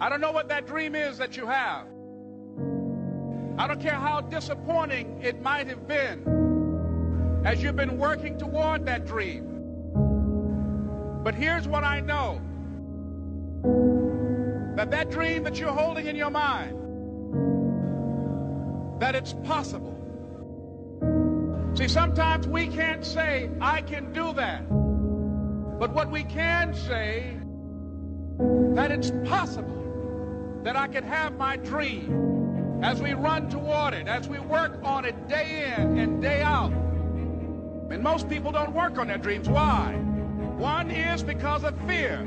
I don't know what that dream is that you have. I don't care how disappointing it might have been as you've been working toward that dream. But here's what I know. That dream that you're holding in your mind, that it's possible. See, sometimes we can't say, I can do that. But what we can say, that it's possible that I can have my dream as we run toward it, as we work on it day in and day out. And most people don't work on their dreams. Why? One is because of fear.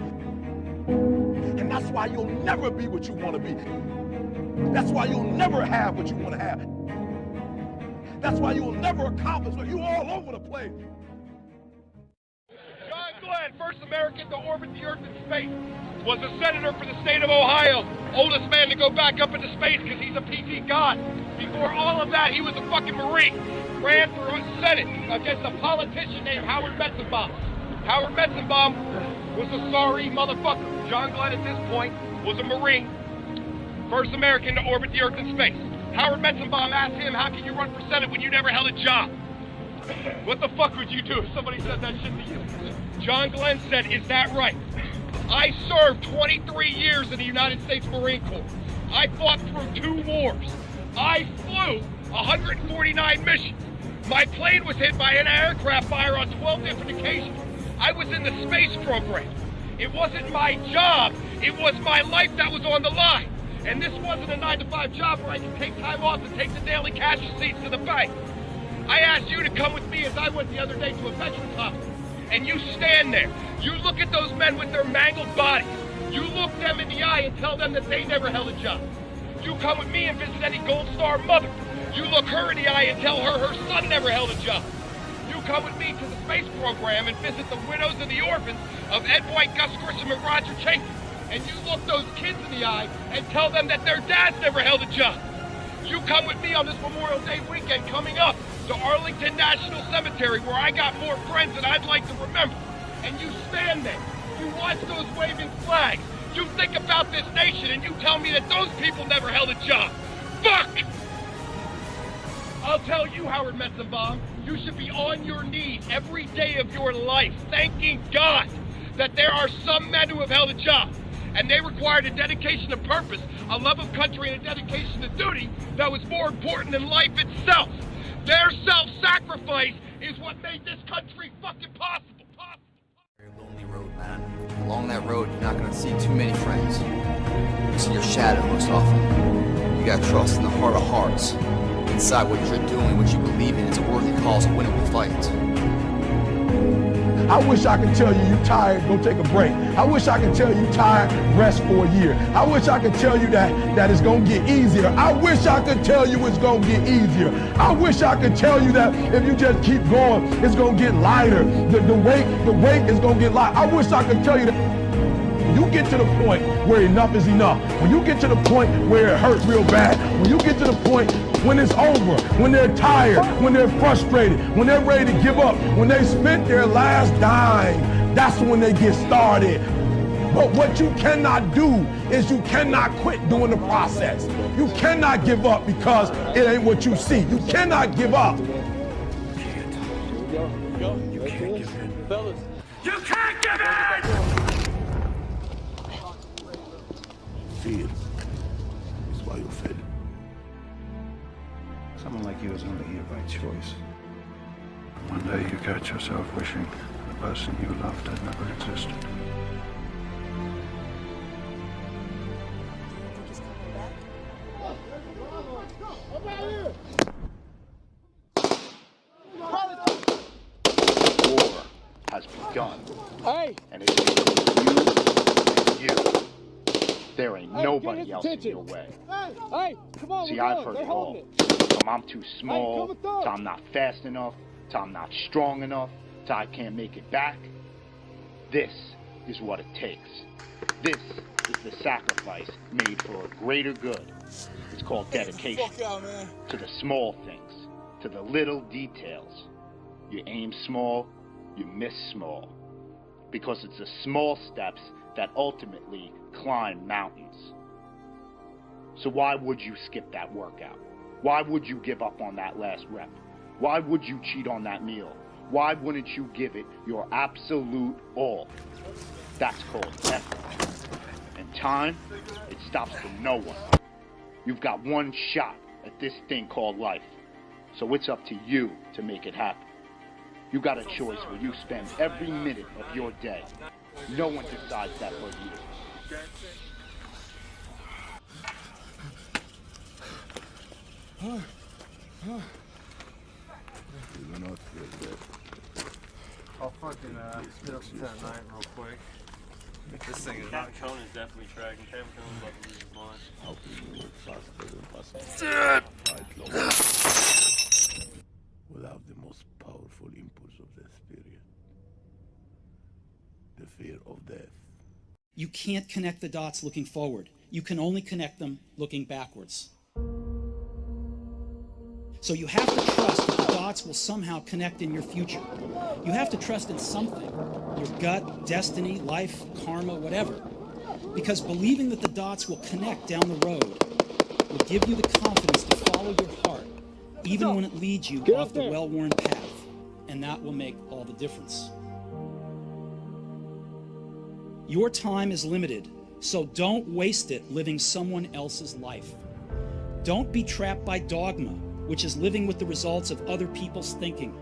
And that's why you'll never be what you want to be. That's why you'll never have what you want to have. That's why you'll never accomplish what you're all over the place. John Glenn, first American to orbit the Earth in space, was a senator for the state of Ohio, oldest man to go back up into space because he's a PT god. Before all of that, he was a fucking Marine. Ran for Senate against a politician named Howard Metzenbaum. Howard Metzenbaum was a sorry motherfucker. John Glenn at this point was a Marine, first American to orbit the Earth in space. Howard Metzenbaum asked him, how can you run for Senate when you never held a job? What the fuck would you do if somebody said that shit to you? John Glenn said, is that right? I served 23 years in the United States Marine Corps. I fought through 2 wars. I flew 149 missions. My plane was hit by an aircraft fire on 12 different occasions. I was in the space program. It wasn't my job, it was my life that was on the line. And this wasn't a 9-to-5 job where I could take time off and take the daily cash receipts to the bank. I asked you to come with me as I went the other day to a veterans hospital. And you stand there. You look at those men with their mangled bodies. You look them in the eye and tell them that they never held a job. You come with me and visit any Gold Star mother. You look her in the eye and tell her her son never held a job. You come with me to the space program and visit the widows and the orphans of Ed White, Gus Grissom, and Roger Chapin. And you look those kids in the eye and tell them that their dads never held a job. You come with me on this Memorial Day weekend coming up to Arlington National Cemetery, where I got more friends than I'd like to remember. And you stand there, you watch those waving flags, you think about this nation, and you tell me that those people never held a job. Fuck! I'll tell you, Howard Metzenbaum, you should be on your knees every day of your life, thanking God that there are some men who have held a job. And they required a dedication to purpose, a love of country, and a dedication to duty that was more important than life itself. Their self-sacrifice is what made this country fucking possible. Very lonely road, man. Along that road, you're not gonna see too many friends. You see your shadow most often. You got trust in the heart of hearts. Inside what you're doing, what you believe in, is a worthy cause, a winnable fight. I wish I could tell you you're tired, go take a break. I wish I could tell you tired, rest for a year. I wish I could tell you that it's gonna get easier. I wish I could tell you it's gonna get easier. I wish I could tell you that if you just keep going, it's gonna get lighter. The weight is gonna get light. I wish I could tell you that. When you get to the point where enough is enough, when you get to the point where it hurts real bad, when you get to the point when it's over, when they're tired, when they're frustrated, when they're ready to give up, when they spent their last dime, that's when they get started. But what you cannot do is you cannot quit doing the process. You cannot give up because it ain't what you see. You cannot give up. You can't give in. Fellas. You can't give in! Fear is why you're fed. Someone like you is only here by choice. One day you catch yourself wishing the person you loved had never existed. War has begun. Hey. And it's you and you. There ain't nobody else in your way. Hey, come on. See, I've heard it all. From I'm too small, to I'm not fast enough, to I'm not strong enough, to I can't make it back. This is what it takes. This is the sacrifice made for a greater good. It's called dedication. To the small things, to the little details. You aim small, you miss small. Because it's the small steps that ultimately climb mountains. So why would you skip that workout? Why would you give up on that last rep? Why would you cheat on that meal? Why wouldn't you give it your absolute all? That's called effort. And time, it stops for no one. You've got one shot at this thing called life. So it's up to you to make it happen. You got a choice where you spend every minute of your day. No one decides that for you. You do not feel that. I'll fucking spit up some night real quick. This thing is not. Captain Conan's definitely tracking. Captain Conan's about to lose his mind. How can you work faster than possible? Fight long without the most powerful impulse of the spirit, the fear of death. You can't connect the dots looking forward. You can only connect them looking backwards. So you have to trust that the dots will somehow connect in your future. You have to trust in something, your gut, destiny, life, karma, whatever. Because believing that the dots will connect down the road will give you the confidence to follow your heart, even when it leads you off the well-worn path. And that will make all the difference. Your time is limited, so don't waste it living someone else's life. Don't be trapped by dogma, which is living with the results of other people's thinking.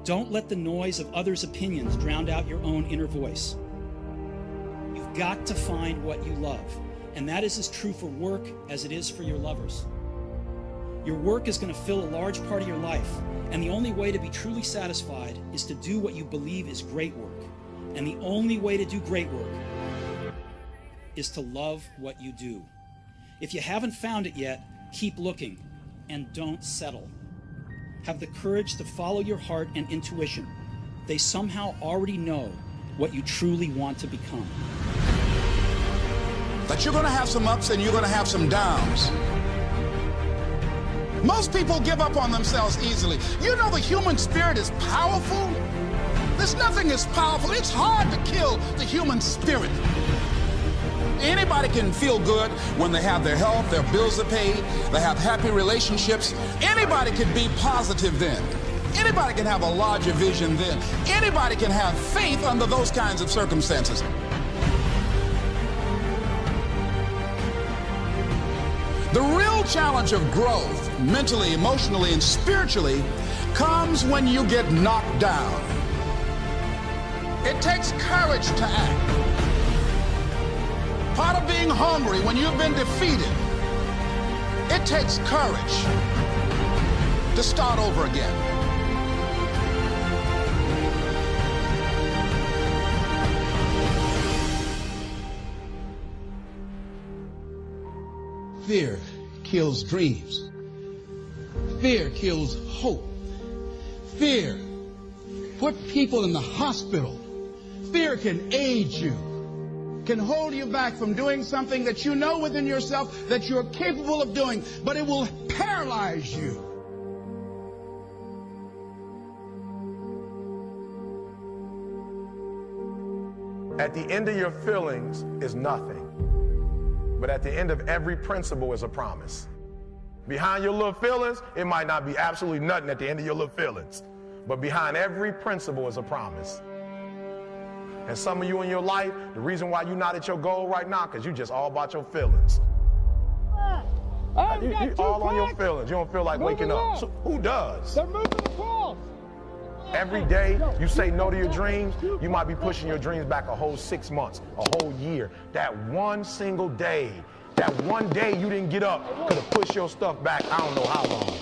Don't let the noise of others' opinions drown out your own inner voice. You've got to find what you love, and that is as true for work as it is for your lovers. Your work is going to fill a large part of your life, and the only way to be truly satisfied is to do what you believe is great work. And the only way to do great work is to love what you do. If you haven't found it yet, keep looking. And don't settle. Have the courage to follow your heart and intuition. They somehow already know what you truly want to become. But you're going to have some ups and you're going to have some downs. Most people give up on themselves easily. You know the human spirit is powerful. There's nothing as powerful. It's hard to kill the human spirit. Anybody can feel good when they have their health, their bills are paid, they have happy relationships. Anybody can be positive then. Anybody can have a larger vision then. Anybody can have faith under those kinds of circumstances. The real challenge of growth, mentally, emotionally, and spiritually, comes when you get knocked down. It takes courage to act. Part of being hungry when you've been defeated, it takes courage to start over again. Fear kills dreams. Fear kills hope. Fear put people in the hospital. Fear can age you, can hold you back from doing something that you know within yourself that you're capable of doing, but it will paralyze you. At the end of your feelings is nothing, but at the end of every principle is a promise. Behind your little feelings, it might not be absolutely nothing at the end of your little feelings, but behind every principle is a promise. And some of you in your life, the reason why you're not at your goal right now, because you just all about your feelings. You all on your feelings. You don't feel like waking up. So who does? They're moving across. Every day you say no to your dreams, you might be pushing your dreams back a whole 6 months, a whole year. That one single day, that one day you didn't get up could have pushed your stuff back I don't know how long.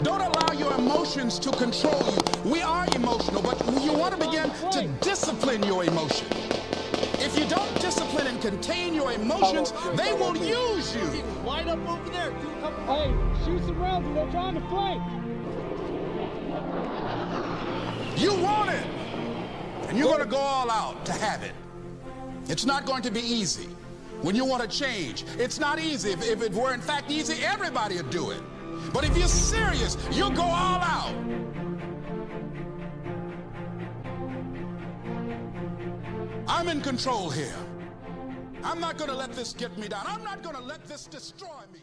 Don't allow your emotions to control you. We are emotional, but you want to begin to discipline your emotion. If you don't discipline and contain your emotions, they will use you. Light up over there. Hey, shoot some rounds. They're trying to flank. You want it, and you're going to go all out to have it. It's not going to be easy. When you want to change, it's not easy. If it were in fact easy, everybody would do it. But if you're serious, you'll go all out. I'm in control here. I'm not going to let this get me down. I'm not going to let this destroy me.